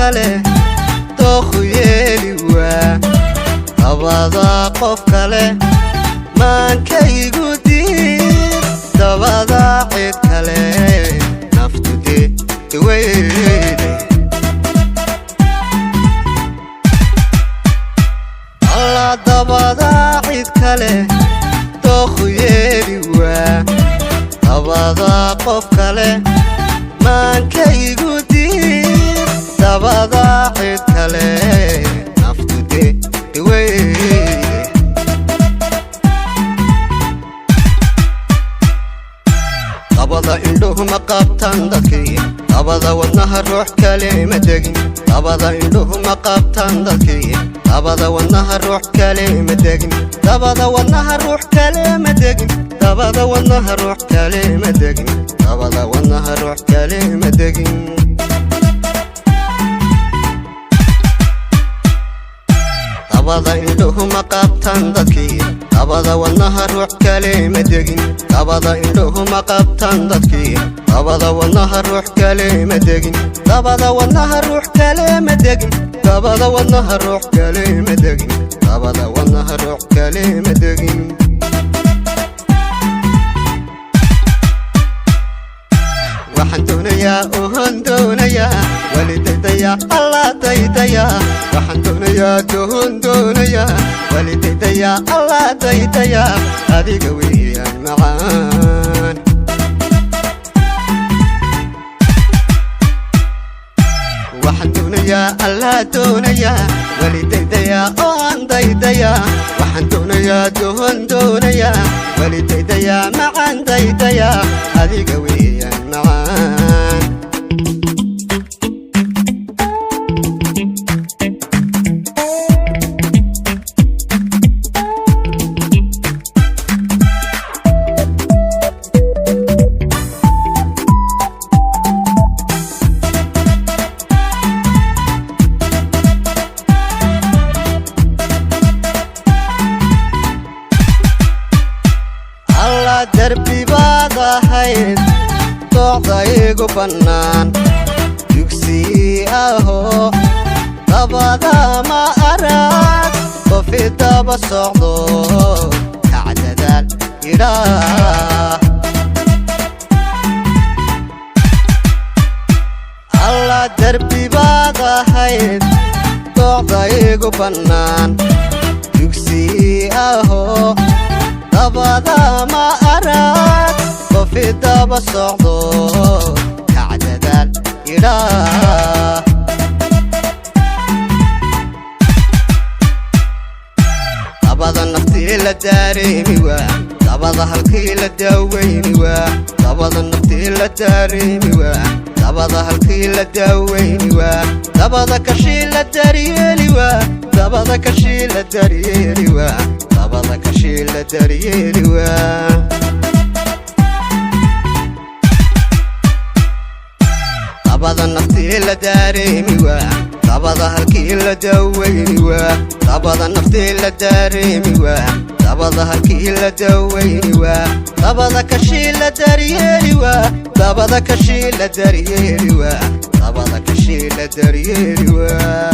kale dookhu yeeli waa dabada qof kale maankaygu diid dabada cid kale naftude iweyde alla dabada cid kale dookhu yeeli waa dabada qof kale maankaygu diid dabada cid kale naftude iweyde dabada indhuhu ma qabtaan dadkii dabada wadnaha ruux kale ma degin dabada indhuhu ma qabtaan dadkii dabada wadnaha ruux kale ma degin dabada wadnaha ruux kale ma degin dabada wadnaha ruux kale ma degin dabada wadnaha ruux kale ma degin dabada indhuhu ma qabtaan dadkii dabada wadnaha ruux kale ma degin dabada indhuhu ma qabtaan dadkii dabada wadnaha ruux kale ma degin dabada wadnaha ruux kale ma degin dabada wadnaha ruux kale ma degin dabada wadnaha ruux kale ma degin waxaan doonayaa oon doonayaa walidaydayaa alla daydayaa waxaan doonayaa walidaydayaa alla daydayaa adiga weeyaan macaan waxaan doonayaa alla doonayaa walidaydayaa oon daydayaa waxaan doonayaa walidaydayaa macaan daydayaa adiga weeyaan macaan دربي بعض حيد تعطيك بنان يكسي اهو طبعا ما أراك وفي طب الصعود تعددال إله الله دربي بعض حيد تعطيك بنان يكسي اهو dabada ma arag qofi daba socdo kacdadaal ilaah dabada naftii la dareemi waa dabada halkii la daaweyni waa dabada naftii la dareemi waa dabada halkii la daaweyni waa dabada kashii la daryeeli waa dabada kashii la daryeeli waa dabada kashii la daryeeli waa dabada naftii la dareemi waa dabada halkii la daaweyni waa dabada naftii la dareemi waa dabada halkii la daaweyni waa dabada kashii la daryeeli waa dabada kashii la daryeeli waa dabada kashii la daryeeli waa